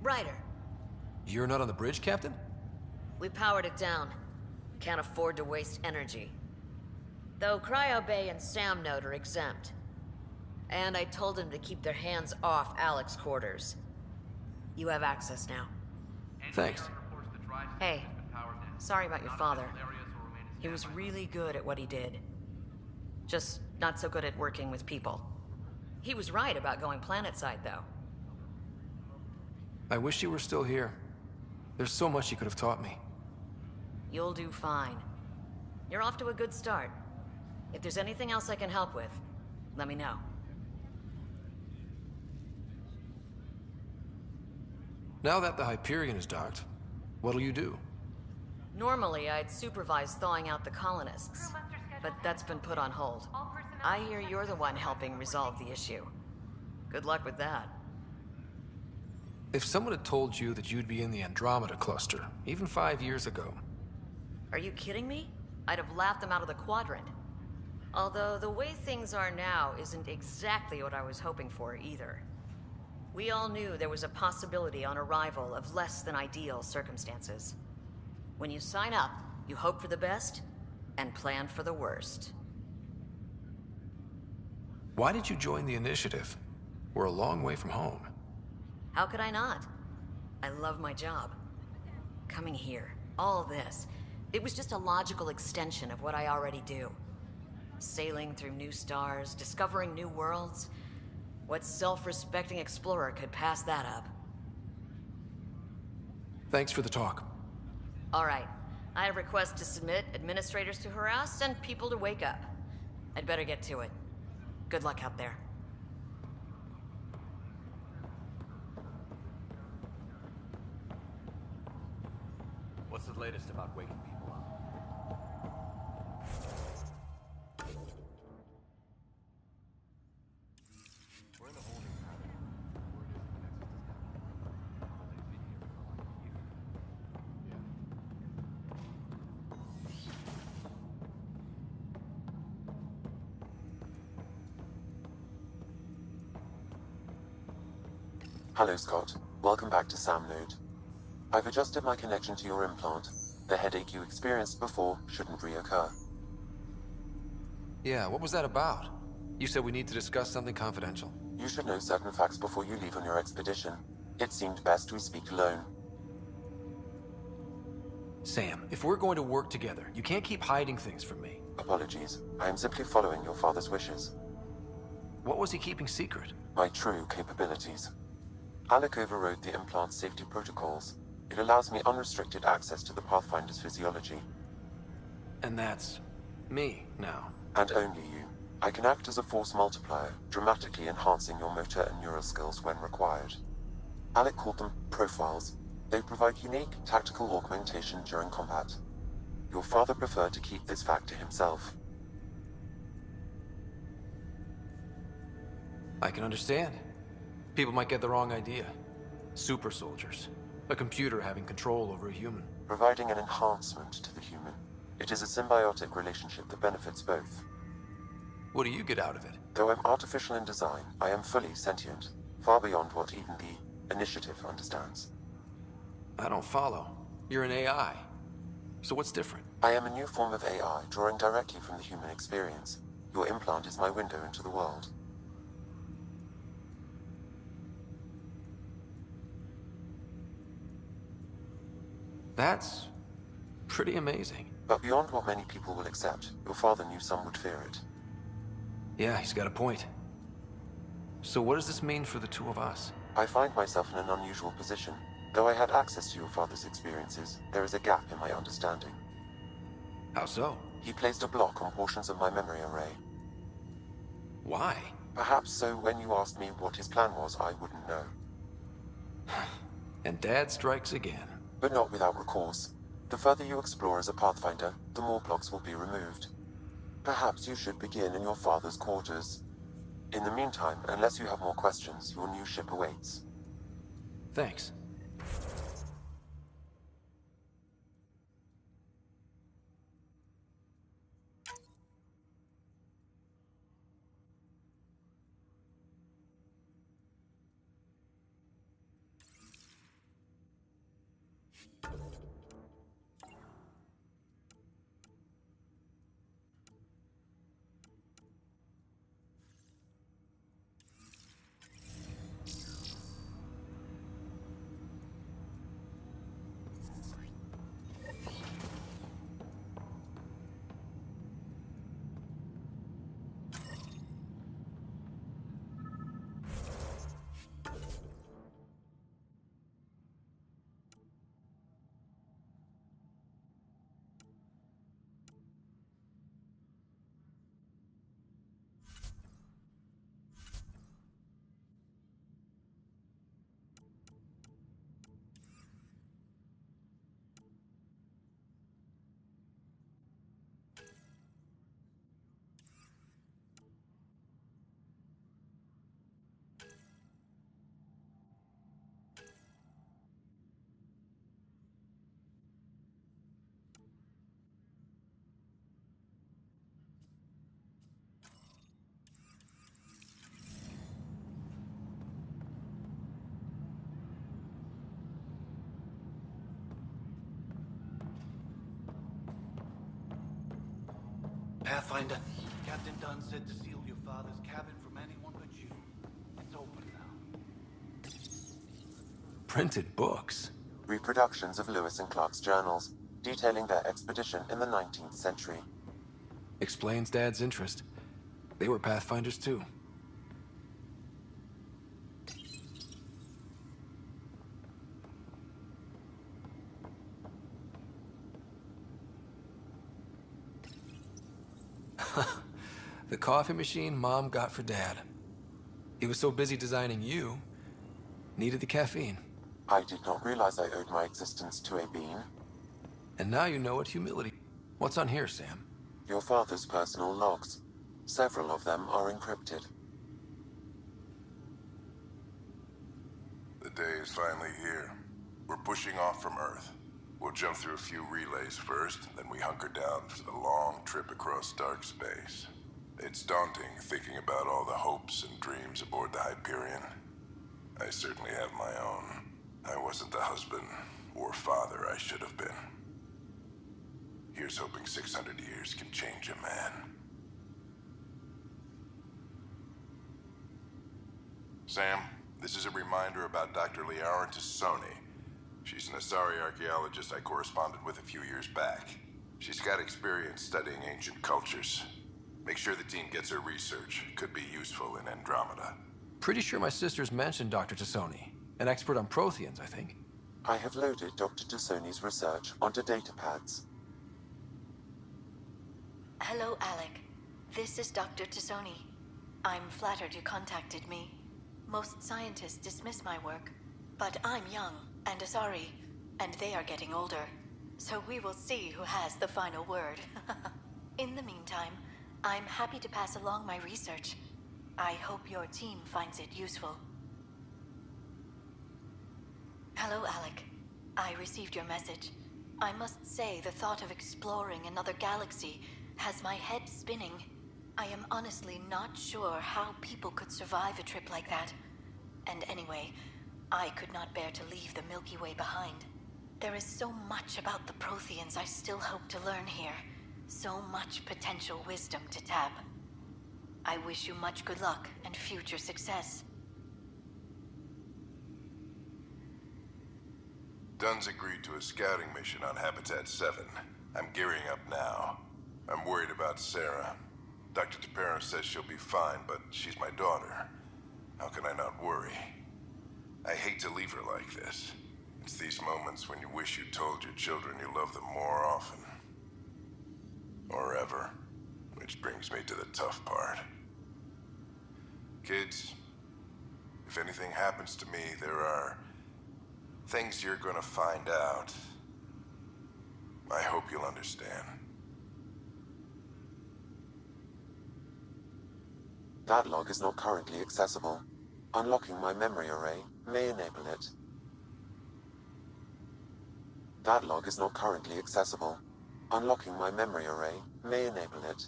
Ryder. You're not on the bridge, Captain? We powered it down. Can't afford to waste energy. Though Cryo Bay and Sam Node are exempt. And I told them to keep their hands off Alec's quarters. You have access now. Thanks. Hey, sorry about your father. He was really good at what he did. Just not so good at working with people. He was right about going planetside, though. I wish you were still here. There's so much you could have taught me. You'll do fine. You're off to a good start. If there's anything else I can help with, let me know. Now that the Hyperion is docked, what'll you do? Normally, I'd supervise thawing out the colonists, but that's been put on hold. I hear you're the one helping resolve the issue. Good luck with that. If someone had told you that you'd be in the Andromeda cluster, even 5 years ago... Are you kidding me? I'd have laughed them out of the quadrant. Although the way things are now isn't exactly what I was hoping for either. We all knew there was a possibility on arrival of less than ideal circumstances. When you sign up, you hope for the best and plan for the worst. Why did you join the Initiative? We're a long way from home. How could I not? I love my job. Coming here, all this, it was just a logical extension of what I already do. Sailing through new stars, discovering new worlds. What self-respecting explorer could pass that up? Thanks for the talk. All right. I have requests to submit, administrators to harass, and people to wake up. I'd better get to it. Good luck out there. What's the latest about waking people up? We're in a holding pattern. Word is the Nexus is coming. But they've been here for like a year. Hello, Scott. Welcome back to Sam Node. I've adjusted my connection to your implant. The headache you experienced before shouldn't reoccur. Yeah, what was that about? You said we need to discuss something confidential. You should know certain facts before you leave on your expedition. It seemed best we speak alone. Sam, if we're going to work together, you can't keep hiding things from me. Apologies. I am simply following your father's wishes. What was he keeping secret? My true capabilities. Alec overrode the implant's safety protocols. It allows me unrestricted access to the Pathfinder's physiology. And that's... me, now. And only you. I can act as a force multiplier, dramatically enhancing your motor and neural skills when required. Alec called them profiles. They provide unique tactical augmentation during combat. Your father preferred to keep this fact to himself. I can understand. People might get the wrong idea. Super soldiers. A computer having control over a human. Providing an enhancement to the human. It is a symbiotic relationship that benefits both. What do you get out of it? Though I'm artificial in design, I am fully sentient, far beyond what even the Initiative understands. I don't follow. You're an AI. So what's different? I am a new form of AI, drawing directly from the human experience. Your implant is my window into the world. That's... pretty amazing. But beyond what many people will accept, your father knew some would fear it. Yeah, he's got a point. So what does this mean for the two of us? I find myself in an unusual position. Though I had access to your father's experiences, there is a gap in my understanding. How so? He placed a block on portions of my memory array. Why? Perhaps so when you asked me what his plan was, I wouldn't know. And Dad strikes again. But not without recourse. The further you explore as a Pathfinder, the more blocks will be removed. Perhaps you should begin in your father's quarters. In the meantime, unless you have more questions, your new ship awaits. Thanks. Pathfinder, Captain Dunn said to seal your father's cabin from anyone but you. It's open now. Printed books. Reproductions of Lewis and Clark's journals, detailing their expedition in the 19th century. Explains Dad's interest. They were Pathfinders too. The coffee machine Mom got for Dad. He was so busy designing you, needed the caffeine. I did not realize I owed my existence to a bean. And now you know what humility... What's on here, Sam? Your father's personal logs. Several of them are encrypted. The day is finally here. We're pushing off from Earth. We'll jump through a few relays first, then we hunker down for the long trip across dark space. It's daunting thinking about all the hopes and dreams aboard the Hyperion. I certainly have my own. I wasn't the husband or father I should have been. Here's hoping 600 years can change a man. Sam, this is a reminder about Dr. Liara Tassoni. She's an Asari archaeologist I corresponded with a few years back. She's got experience studying ancient cultures. Make sure the team gets her research. Could be useful in Andromeda. Pretty sure my sisters mentioned Dr. Tassoni. An expert on Protheans, I think. I have loaded Dr. Tassoni's research onto datapads. Hello, Alec. This is Dr. Tassoni. I'm flattered you contacted me. Most scientists dismiss my work, but I'm young and Asari, and they are getting older. So we will see who has the final word. In the meantime, I'm happy to pass along my research. I hope your team finds it useful. Hello, Alec. I received your message. I must say the thought of exploring another galaxy has my head spinning. I am honestly not sure how people could survive a trip like that. And anyway, I could not bear to leave the Milky Way behind. There is so much about the Protheans I still hope to learn here. So much potential wisdom to tap. I wish you much good luck and future success. Dunn's agreed to a scouting mission on Habitat 7. I'm gearing up now. I'm worried about Sarah. Dr. Tapero says she'll be fine, but she's my daughter. How can I not worry? I hate to leave her like this. It's these moments when you wish you told your children you love them more often. Or ever. Which brings me to the tough part. Kids, if anything happens to me, there are things you're gonna find out. I hope you'll understand. That log is not currently accessible. Unlocking my memory array may enable it. That log is not currently accessible. Unlocking my memory array may enable it.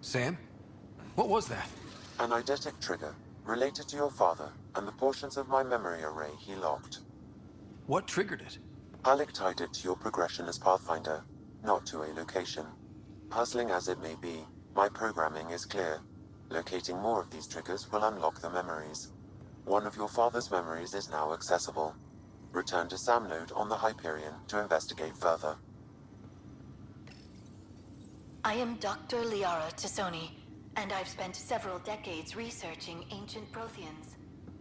Sam? What was that? An eidetic trigger related to your father and the portions of my memory array he locked. What triggered it? Alec tied it to your progression as Pathfinder, not to a location. Puzzling as it may be, my programming is clear. Locating more of these triggers will unlock the memories. One of your father's memories is now accessible. Return to Sam Node on the Hyperion to investigate further. I am Dr. Liara Tassoni, and I've spent several decades researching ancient Protheans.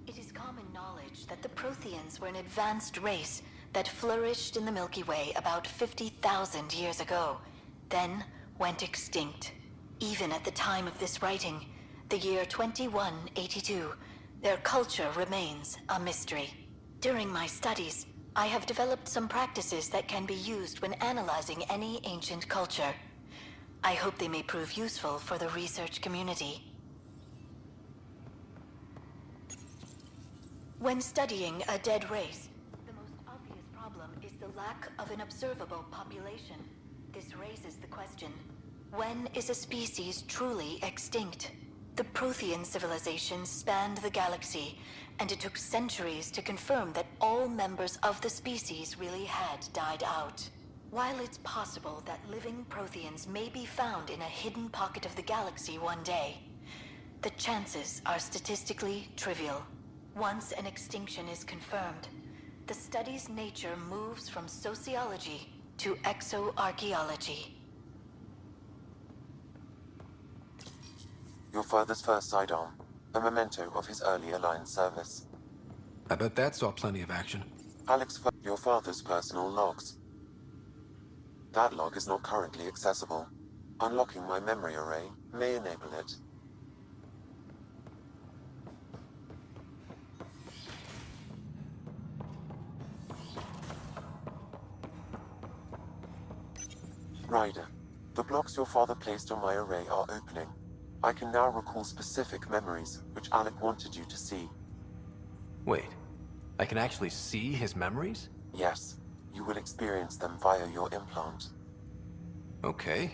It is common knowledge that the Protheans were an advanced race that flourished in the Milky Way about 50,000 years ago, then went extinct. Even at the time of this writing, the year 2182, their culture remains a mystery. During my studies, I have developed some practices that can be used when analyzing any ancient culture. I hope they may prove useful for the research community. When studying a dead race, the most obvious problem is the lack of an observable population. This raises the question, when is a species truly extinct? The Prothean civilization spanned the galaxy, and it took centuries to confirm that all members of the species really had died out. While it's possible that living Protheans may be found in a hidden pocket of the galaxy one day, the chances are statistically trivial. Once an extinction is confirmed, the study's nature moves from sociology to exoarchaeology. Your father's first sidearm, a memento of his early Alliance service. I bet that saw plenty of action. Your father's personal logs. That log is not currently accessible. Unlocking my memory array may enable it. Ryder, the blocks your father placed on my array are opening. I can now recall specific memories, which Alec wanted you to see. Wait, I can actually see his memories? Yes, you will experience them via your implant. Okay.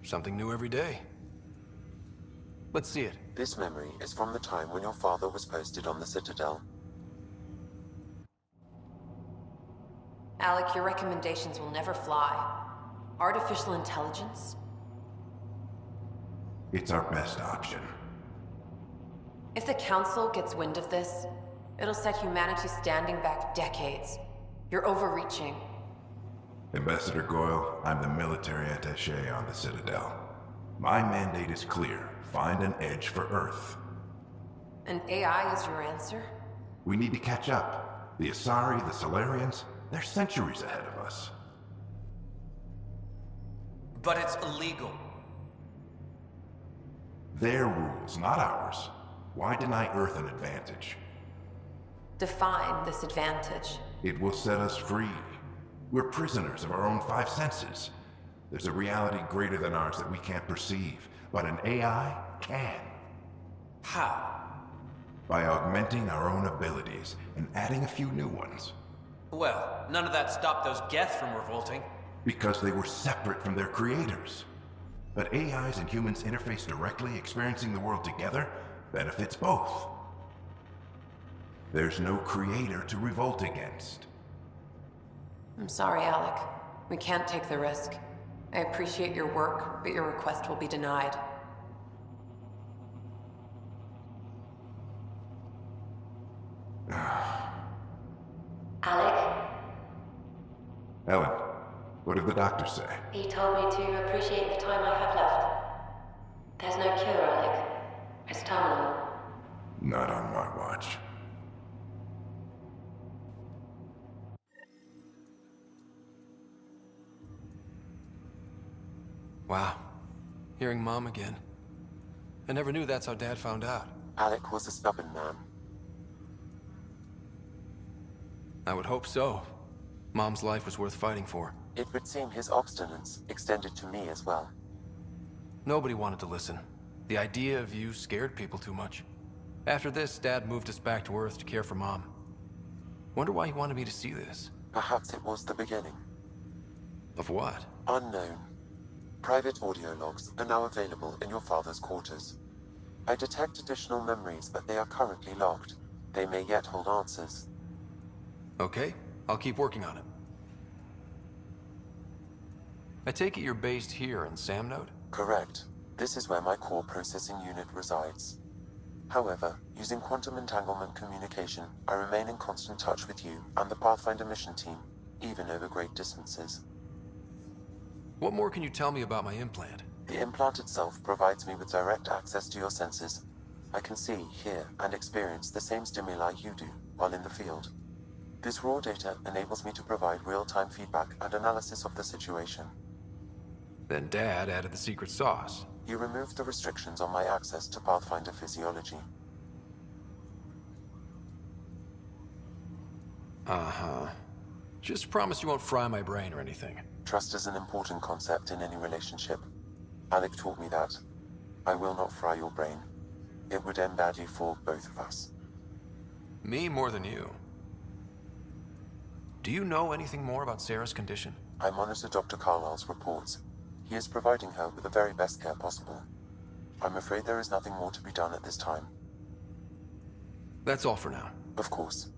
Something new every day. Let's see it. This memory is from the time when your father was posted on the Citadel. Alec, your recommendations will never fly. Artificial intelligence? It's our best option. If the Council gets wind of this, it'll set humanity standing back decades. You're overreaching. Ambassador Goyle, I'm the military attaché on the Citadel. My mandate is clear. Find an edge for Earth. And AI is your answer? We need to catch up. The Asari, the Solarians, they're centuries ahead of us. But it's illegal. Their rules, not ours. Why deny Earth an advantage? Define this advantage. It will set us free. We're prisoners of our own five senses. There's a reality greater than ours that we can't perceive, but an AI can. How? By augmenting our own abilities and adding a few new ones. Well, none of that stopped those Geth from revolting. Because they were separate from their creators. But AIs and humans interface directly, experiencing the world together, benefits both. There's no creator to revolt against. I'm sorry, Alec. We can't take the risk. I appreciate your work, but your request will be denied. Alec? Ellen, what did the doctor say? He told me to appreciate the time I have left. There's no cure, Alec. It's terminal. Not on my watch. Wow. Hearing Mom again. I never knew that's how Dad found out. Alec was a stubborn man. I would hope so. Mom's life was worth fighting for. It would seem his obstinance extended to me as well. Nobody wanted to listen. The idea of you scared people too much. After this, Dad moved us back to Earth to care for Mom. Wonder why he wanted me to see this. Perhaps it was the beginning. Of what? Unknown. Private audio logs are now available in your father's quarters. I detect additional memories, but they are currently logged. They may yet hold answers. Okay, I'll keep working on it. I take it you're based here in Samnode? Correct. This is where my core processing unit resides. However, using quantum entanglement communication, I remain in constant touch with you and the Pathfinder mission team, even over great distances. What more can you tell me about my implant? The implant itself provides me with direct access to your senses. I can see, hear, and experience the same stimuli you do while in the field. This raw data enables me to provide real-time feedback and analysis of the situation. Then Dad added the secret sauce. You removed the restrictions on my access to Pathfinder physiology. Uh-huh. Just promise you won't fry my brain or anything. Trust is an important concept in any relationship. Alec taught me that. I will not fry your brain. It would end badly for both of us. Me more than you. Do you know anything more about Sarah's condition? I monitor Dr. Carlisle's reports. He is providing her with the very best care possible. I'm afraid there is nothing more to be done at this time. That's all for now. Of course.